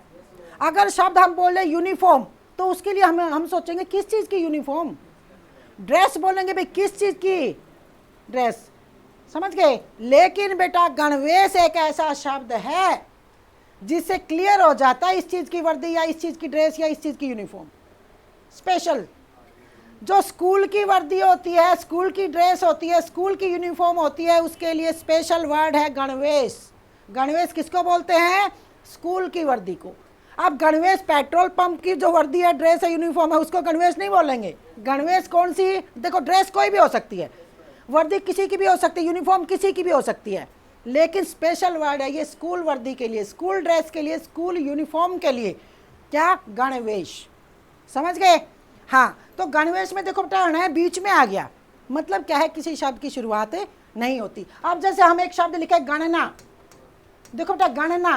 अगर शब्द हम बोले यूनिफॉर्म तो उसके लिए हम सोचेंगे किस चीज़ की यूनिफॉर्म, ड्रेस बोलेंगे भाई किस चीज़ की ड्रेस, समझ गए। लेकिन बेटा गणवेश एक ऐसा शब्द है जिससे क्लियर हो जाता है इस चीज़ की वर्दी या इस चीज़ की ड्रेस या इस चीज़ की यूनिफॉर्म। स्पेशल जो स्कूल की वर्दी होती है, स्कूल की ड्रेस होती है, स्कूल की यूनिफॉर्म होती है, उसके लिए स्पेशल वर्ड है गणवेश। गणवेश किसको बोलते हैं? स्कूल की वर्दी को। अब गणवेश पेट्रोल पंप की जो वर्दी है, ड्रेस है, यूनिफॉर्म है, उसको गणवेश नहीं बोलेंगे। गणवेश कौन सी? देखो ड्रेस कोई भी हो सकती है, वर्दी किसी की भी हो सकती है, यूनिफॉर्म किसी की भी हो सकती है, लेकिन स्पेशल वर्ड है ये स्कूल वर्दी के लिए, स्कूल ड्रेस के लिए, स्कूल यूनिफॉर्म के लिए। क्या? गणवेश। समझ गए? हाँ, तो गणवेश में देखो बेटा अण बीच में आ गया, मतलब क्या है, किसी शब्द की शुरुआत नहीं होती। अब जैसे हम एक शब्द लिखे गणना, देखो बेटा गणना,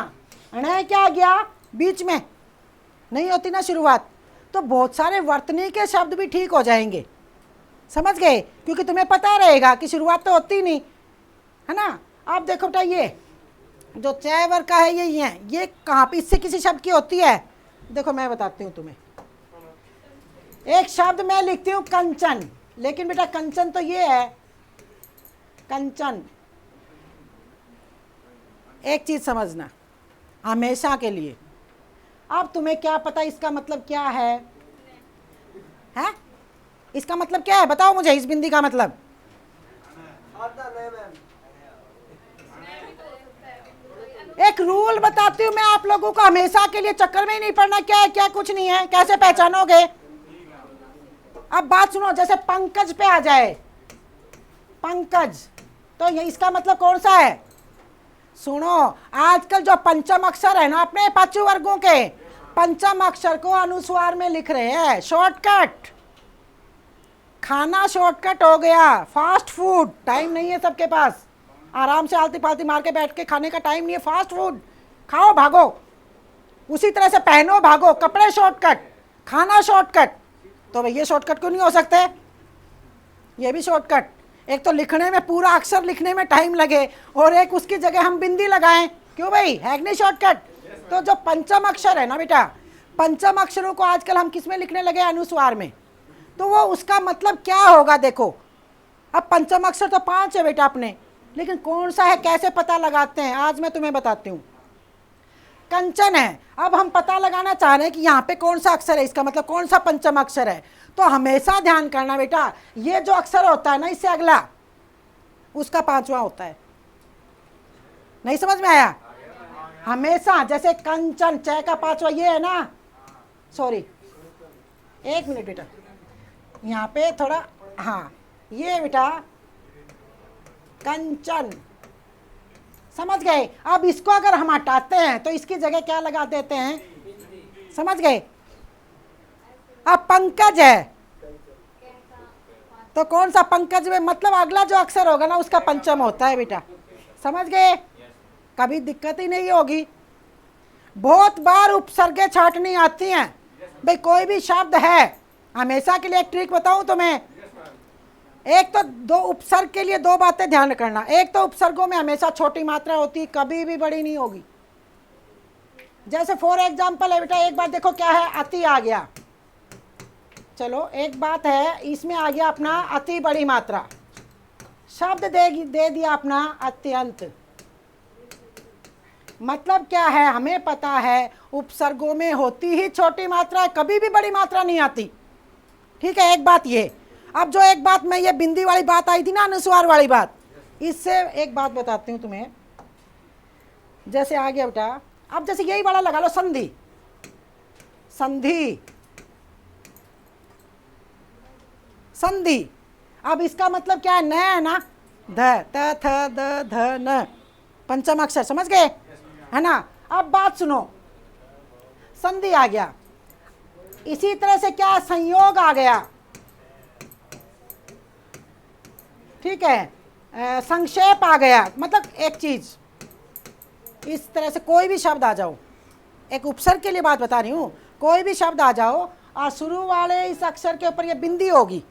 अण क्या आ गया? बीच में, नहीं होती ना शुरुआत, तो बहुत सारे वर्तनी के शब्द भी ठीक हो जाएंगे। समझ गए? क्योंकि तुम्हें पता रहेगा कि शुरुआत तो होती नहीं है ना। आप देखो बेटा ये जो चैवर का है ये कहाँ पे, इससे किसी शब्द की होती है? देखो मैं बताती हूँ तुम्हें, एक शब्द मैं लिखती हूँ कंचन, लेकिन बेटा कंचन तो ये है, कंचन। एक चीज समझना हमेशा के लिए, अब तुम्हें क्या पता इसका मतलब क्या है? इसका मतलब क्या है बताओ मुझे, इस बिंदी का मतलब? एक रूल बताती हूँ मैं आप लोगों को, हमेशा के लिए चक्कर में ही नहीं पड़ना क्या है क्या कुछ नहीं है, कैसे पहचानोगे। अब बात सुनो, जैसे पंकज पे आ जाए, पंकज, तो ये इसका मतलब कौन सा है? सुनो, आजकल जो पंचम अक्षर है ना अपने पांचों वर्गों के, पंचम अक्षर को अनुस्वार में लिख रहे हैं। शॉर्टकट, खाना शॉर्टकट हो गया, फास्ट फूड, टाइम नहीं है सबके पास, आराम से आलती पालती मार के बैठ के खाने का टाइम नहीं है, फास्ट फूड खाओ भागो, उसी तरह से पहनो भागो, कपड़े शॉर्टकट, खाना शॉर्टकट, तो भाई ये शॉर्टकट क्यों नहीं हो सकते? ये भी शॉर्टकट। एक तो लिखने में, पूरा अक्षर लिखने में टाइम लगे, और एक उसकी जगह हम बिंदी लगाएं, क्यों भाई, है नहीं शॉर्टकट। तो जो पंचम अक्षर है ना बेटा, पंचम अक्षरों को आजकल हम किस में लिखने लगे? अनुस्वार में। तो वो उसका मतलब क्या होगा देखो। अब पंचम अक्षर तो 5 है बेटा अपने, लेकिन कौन सा है कैसे पता लगाते हैं, आज मैं तुम्हें बताती हूँ। कंचन है, अब हम पता लगाना चाह रहे हैं कि यहाँ पे कौन सा अक्षर है, इसका मतलब कौन सा पंचम अक्षर है। तो हमेशा ध्यान करना बेटा, ये जो अक्षर होता है ना इससे अगला, उसका 5वां होता है। नहीं समझ में आया? हमेशा, जैसे कंचन, च का 5वां ये है ना, सॉरी एक मिनट बेटा, यहाँ पे थोड़ा, हाँ ये बेटा कंचन, समझ गए। अब इसको अगर हम हटाते हैं तो इसकी जगह क्या लगा देते हैं? समझ गए? अब पंकज है, तो कौन सा पंकज में, मतलब अगला जो अक्षर होगा ना उसका पंचम होता है बेटा। समझ गए? कभी दिक्कत ही नहीं होगी। बहुत बार उपसर्गे छाटनी आती हैं भाई, कोई भी शब्द है, हमेशा के लिए एक ट्रिक बताऊं तुम्हें, एक तो दो उपसर्ग के लिए 2 बातें ध्यान करना। एक तो उपसर्गों में हमेशा छोटी मात्रा होती है, कभी भी बड़ी नहीं होगी। जैसे फॉर एग्जाम्पल है बेटा, एक बार देखो क्या है, अति आ गया, चलो एक बात है, इसमें आ गया अपना अति बड़ी मात्रा, शब्द दे दिया अपना अत्यंत। मतलब क्या है, हमें पता है उपसर्गों में होती ही छोटी मात्रा, कभी भी बड़ी मात्रा नहीं आती। ठीक है, एक बात ये। अब जो एक बात मैं, ये बिंदी वाली बात आई थी ना, अनुस्वार वाली बात, इससे एक बात बताती हूँ तुम्हें। जैसे आ गया बेटा, अब जैसे यही वाला लगा लो, संधि, संधि, संधि। अब इसका मतलब क्या है? न है ना, ध, त, थ, द, ध, न, पंचम अक्षर, समझ गए है ना। अब बात सुनो, संधि आ गया, इसी तरह से क्या, संयोग आ गया, ठीक है, संक्षेप आ गया, मतलब एक चीज, इस तरह से कोई भी शब्द आ जाओ, एक उपसर्ग के लिए बात बता रही हूँ, कोई भी शब्द आ जाओ और शुरू वाले इस अक्षर के ऊपर ये बिंदी होगी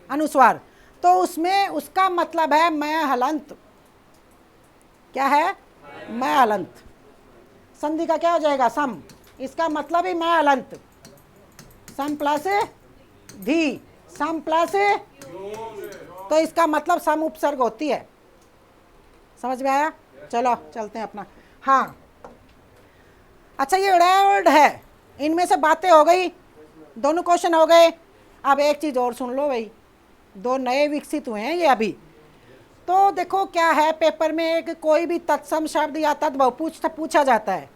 अनुस्वार, तो उसमें उसका मतलब है मैं हलंत। क्या है? मैं हलंत। संधि का क्या हो जाएगा? सम। इसका मतलब ही मैं हलंत। सम प्लस धी, सम प्लस, तो इसका मतलब सम उपसर्ग होती है। समझ में आया? चलो चलते हैं अपना। हाँ, अच्छा ये वर्ड है, इनमें से बातें हो गई, दोनों क्वेश्चन हो गए। अब एक चीज़ और सुन लो भाई, दो नए विकसित हुए हैं ये अभी। तो देखो क्या है, पेपर में एक कोई भी तत्सम शब्द या तद्भव पूछा जाता है।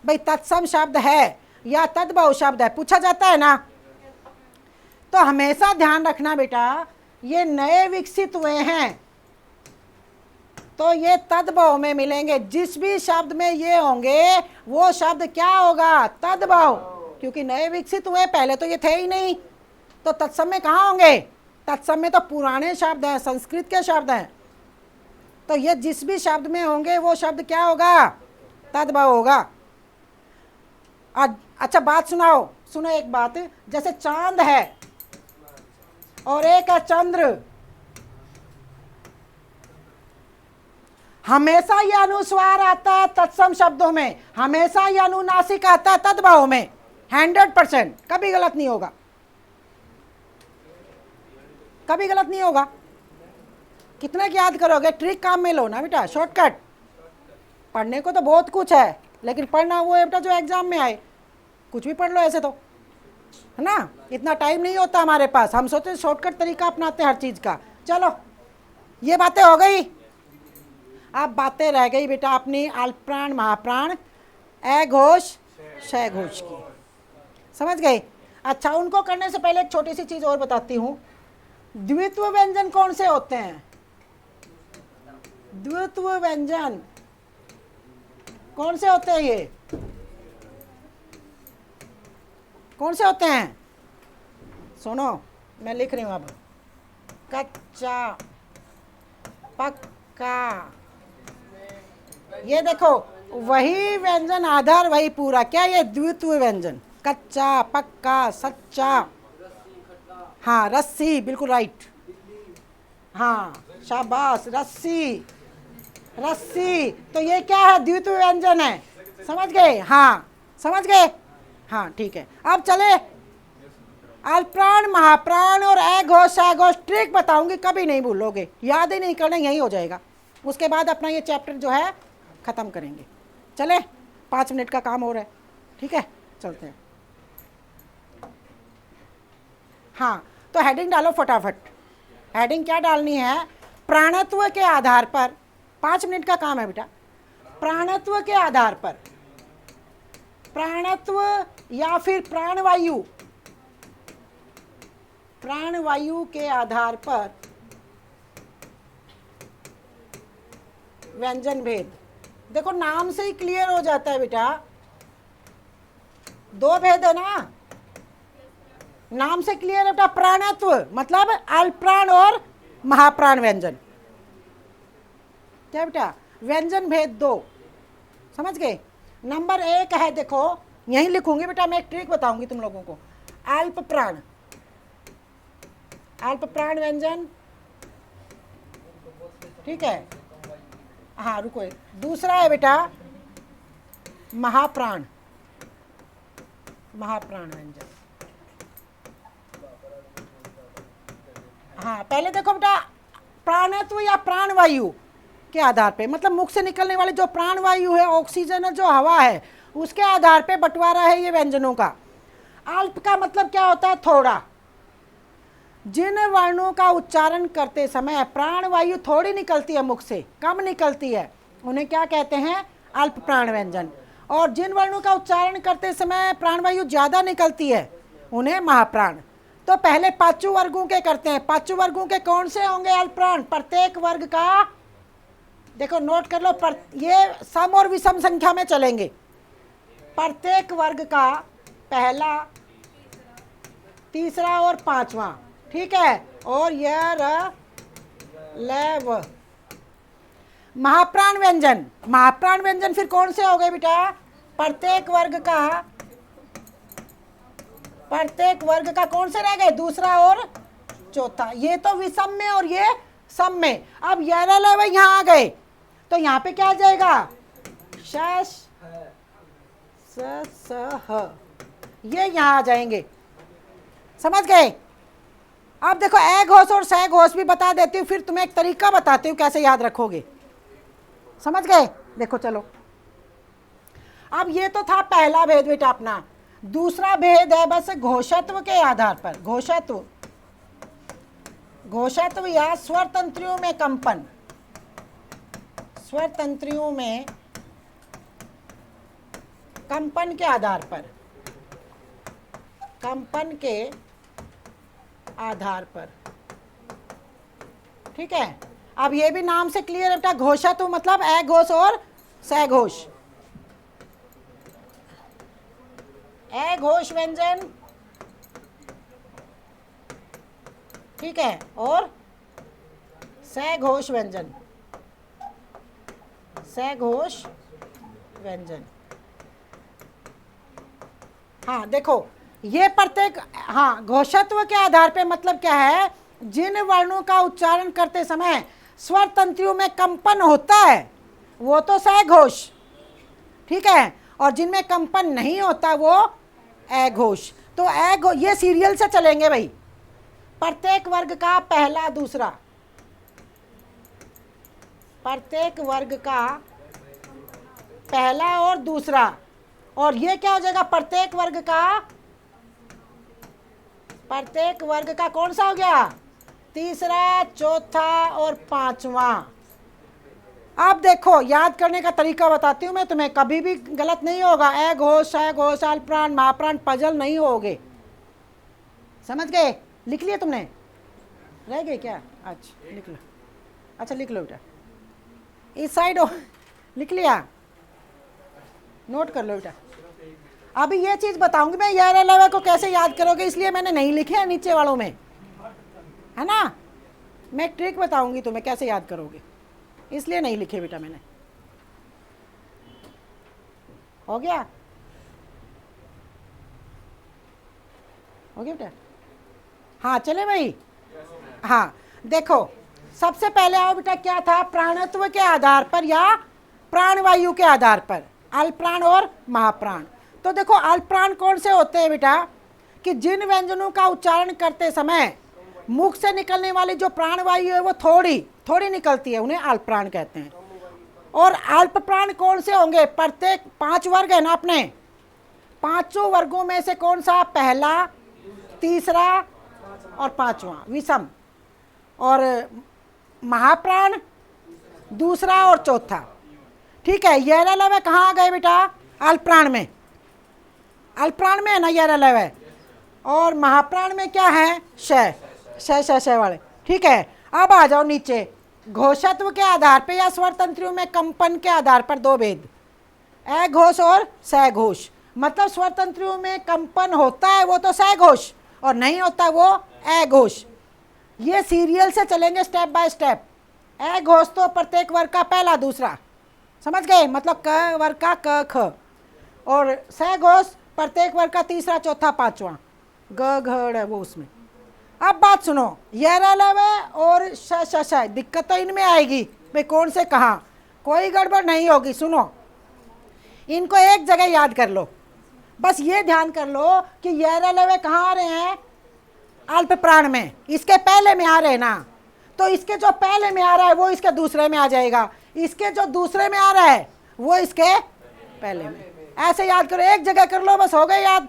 भाई तत्सम शब्द है या तद्भव शब्द है, पूछा जाता है ना। तो हमेशा ध्यान रखना बेटा, ये नए विकसित हुए हैं तो ये तद्भव में मिलेंगे। जिस भी शब्द में ये होंगे वो शब्द क्या होगा? तद्भव, क्योंकि नए विकसित हुए, पहले तो ये थे ही नहीं। तो तत्सम में कहाँ होंगे? तत्सम में तो पुराने शब्द हैं, संस्कृत के शब्द हैं। तो ये जिस भी शब्द में होंगे वो शब्द क्या होगा? तद्भव होगा। अच्छा बात सुनाओ, सुनो एक बात, जैसे चांद है और एक है चंद्र, हमेशा ये अनुस्वार आता है तत्सम शब्दों में, हमेशा ये अनुनासिक आता है तद्भव में, 100%, कभी गलत नहीं होगा, कभी गलत नहीं होगा। कितना याद करोगे? ट्रिक काम में लो ना बेटा, शॉर्टकट। पढ़ने को तो बहुत कुछ है, लेकिन पढ़ना वो है बेटा जो एग्जाम में आए। कुछ भी पढ़ लो ऐसे तो, है ना, इतना टाइम नहीं होता हमारे पास, हम सोचते शॉर्टकट तरीका अपनाते हैं हर चीज़ का। चलो ये बातें हो गई। अब बातें रह गई बेटा अपनी अल्पप्राण महाप्राण ए घोष शय घोष की, समझ गए? अच्छा, उनको करने से पहले एक छोटी सी चीज़ और बताती हूँ। द्वित्व व्यंजन कौन से होते हैं? द्वित्व व्यंजन कौन से होते हैं? ये कौन से होते हैं? सुनो मैं लिख रही हूँ अब। कच्चा, पक्का, ये देखो वही व्यंजन आधार वही पूरा, क्या ये द्वित्व व्यंजन? कच्चा, पक्का, सच्चा, हाँ रस्सी, बिल्कुल राइट, हाँ शाबाश, रस्सी, रस्सी, तो ये क्या है? द्वित्व व्यंजन है। समझ गए? हाँ समझ गए? हाँ ठीक है। अब चले अल्पप्राण महाप्राण और अघोष अघोष, ट्रिक बताऊंगी, कभी नहीं भूलोगे, याद ही नहीं करना, यही हो जाएगा। उसके बाद अपना ये चैप्टर जो है ख़त्म करेंगे। चले 5 मिनट का काम हो रहा है, ठीक है, चलते हैं। हाँ तो हेडिंग डालो फटाफट। हेडिंग क्या डालनी है? प्राणत्व के आधार पर, 5 मिनट का काम है बेटा। प्राणत्व के आधार पर, प्राणत्व या फिर प्राणवायु, प्राणवायु के आधार पर व्यंजन भेद। देखो नाम से ही क्लियर हो जाता है बेटा, 2 भेद है ना, नाम से क्लियर है बेटा। प्राणत्व मतलब अल्पप्राण और महाप्राण व्यंजन, क्या बेटा? व्यंजन भेद 2, समझ गए? नंबर 1 है, देखो यहीं लिखूंगी बेटा, मैं एक ट्रिक बताऊंगी तुम लोगों को। अल्पप्राण, अल्पप्राण व्यंजन, ठीक है, हाँ रुको। दूसरा है बेटा महाप्राण, महाप्राण व्यंजन। हाँ पहले देखो बेटा, प्राणत्व या प्राणवायु के आधार पे, मतलब मुख से निकलने वाली जो प्राणवायु है, ऑक्सीजन है, जो हवा है, उसके आधार पे बंटवारा है ये व्यंजनों का। अल्प का मतलब क्या होता है? थोड़ा। जिन वर्णों का उच्चारण करते समय प्राणवायु थोड़ी निकलती है, मुख से कम निकलती है, उन्हें क्या कहते हैं? अल्प प्राण व्यंजन। और जिन वर्णों का उच्चारण करते समय प्राणवायु ज़्यादा निकलती है, उन्हें महाप्राण। तो पहले 5 वर्गों के करते हैं। 5 वर्गों के कौन से होंगे अल्प प्राण? प्रत्येक वर्ग का, देखो नोट कर लो, ये सम और विषम संख्या में चलेंगे। प्रत्येक वर्ग का पहला, तीसरा और 5वां, ठीक है, और यह लव। महाप्राण व्यंजन, महाप्राण व्यंजन फिर कौन से हो गए बेटा? प्रत्येक वर्ग का प्रत्येक वर्ग का कौन से रह गए, दूसरा और चौथा। ये तो विषम में और ये सम में। अब यह यहाँ आ गए तो यहाँ पे क्या आ जाएगा, शश स स ह, ये यहाँ आ जाएंगे। समझ गए। अब देखो ए घोष और सह घोष भी बता देती हूँ, फिर तुम्हें एक तरीका बताती हूँ कैसे याद रखोगे। समझ गए। देखो चलो, अब ये तो था पहला भेद बेटा अपना। दूसरा भेद है बस घोषत्व के आधार पर। घोषत्व, घोषत्व या स्वर तंत्रियों में कंपन, स्वर तंत्रियों में कंपन के आधार पर, कंपन के आधार पर। ठीक है। अब ये भी नाम से क्लियर है बेटा, घोषत्व मतलब ए घोष और सह घोष। ए घोष व्यंजन, ठीक है, और सह घोष व्यंजन, सह घोष व्यंजन। हाँ देखो, ये प्रत्येक, हाँ घोषत्व के आधार पे मतलब क्या है, जिन वर्णों का उच्चारण करते समय स्वर तंत्रियों में कंपन होता है वो तो सह घोष, ठीक है, और जिनमें कंपन नहीं होता वो ए घोष। तो ए घोष, ये सीरियल से चलेंगे भाई। प्रत्येक वर्ग का पहला दूसरा, प्रत्येक वर्ग का पहला और दूसरा, और ये क्या हो जाएगा, प्रत्येक वर्ग का कौन सा हो गया, तीसरा, चौथा और पांचवा। अब देखो याद करने का तरीका बताती हूँ मैं तुम्हें, कभी भी गलत नहीं होगा। ए घोष, सह घोष, अल्पप्राण, महाप्राण, पजल नहीं होगे। समझ गए। लिख लिया तुमने, रह गए क्या, अच्छा लिख लो, अच्छा लिख लो बेटा, इस साइड लिख लिया, नोट कर लो बेटा। अभी ये चीज बताऊंगी मैं, यार अलावा को कैसे याद करोगे, इसलिए मैंने नहीं लिखे हैं नीचे वालों में, है ना। मैं एक ट्रिक बताऊंगी तुम्हें कैसे याद करोगे, इसलिए नहीं लिखे बेटा मैंने। हो गया, हो गया बेटा। हाँ चले भाई। हाँ देखो, सबसे पहले आओ बेटा, क्या था, प्राणत्व के आधार पर या प्राणवायु के आधार पर, अल्पप्राण और महाप्राण। तो देखो अल्पप्राण कौन से होते हैं बेटा, कि जिन व्यंजनों का उच्चारण करते समय मुख से निकलने वाली जो प्राणवायु है वो थोड़ी थोड़ी निकलती है, उन्हें अल्पप्राण कहते हैं। और अल्पप्राण कौन से होंगे, प्रत्येक 5 वर्ग है ना अपने, 5 वर्गों में से कौन सा, पहला, तीसरा और पांचवा विषम, और महाप्राण दूसरा और चौथा। ठीक है। यह कहाँ आ गए बेटा, अल्पप्राण में, अल्पप्राण में है ना यह, और महाप्राण में क्या है, शय, शय वाले। ठीक है। अब आ जाओ नीचे, घोषत्व के आधार पे या स्वर तंत्रियों में कंपन के आधार पर 2 भेद, ए घोष और सह घोष। मतलब स्वर तंत्रियों में कंपन होता है वो तो सह घोष, और नहीं होता वो ए घोष। ये सीरियल से चलेंगे स्टेप बाय स्टेप। ए घोष तो प्रत्येक वर्ग का पहला दूसरा, समझ गए, मतलब क वर्ग का क ख, और सह घोष प्रत्येक वर्ग का तीसरा, चौथा, पांचवा, ग घ है वो उसमें। अब बात सुनो, यह और श, दिक्कत तो इनमें आएगी भाई, कौन से कहाँ, कोई गड़बड़ नहीं होगी। सुनो, इनको एक जगह याद कर लो, बस ये ध्यान कर लो कि यह कहाँ आ रहे हैं, अल्प प्राण में, इसके पहले में आ रहे हैं ना, तो इसके जो पहले में आ रहा है वो इसके दूसरे में आ जाएगा, इसके जो दूसरे में आ रहा है वो इसके पहले में। ऐसे याद करो, एक जगह कर लो बस, हो गए याद।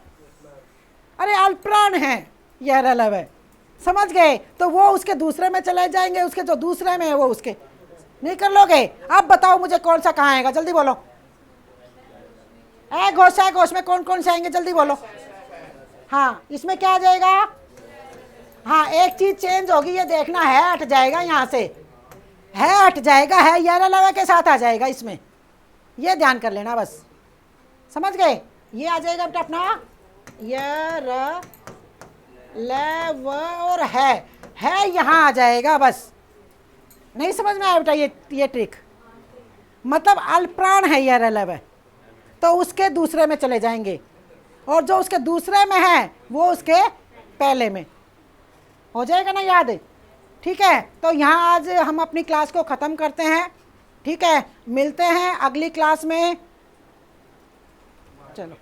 अरे अल्पप्राण है यह, समझ गए, तो वो उसके दूसरे में चले जाएंगे, उसके जो दूसरे में है वो उसके, नहीं कर लोगे। अब बताओ मुझे कौन सा कहाँ आएगा, जल्दी बोलो। ए घोष, है घोष में कौन कौन से आएंगे, जल्दी बोलो। हाँ इसमें क्या आ जाएगा, हाँ एक चीज चेंज होगी, ये देखना है, हट जाएगा यहाँ से, है हट जाएगा, है यह के साथ आ जाएगा इसमें, ये ध्यान कर लेना बस। समझ गए। ये आ जाएगा बेटा अपना य ल व और है यहाँ आ जाएगा बस। नहीं समझ में आया बेटा ये ट्रिक, मतलब अल्पप्राण है यह तो उसके दूसरे में चले जाएंगे, और जो उसके दूसरे में है वो उसके पहले में। हो जाएगा ना याद? ठीक है, तो यहाँ आज हम अपनी क्लास को ख़त्म करते हैं। ठीक है, मिलते हैं अगली क्लास में। चलो।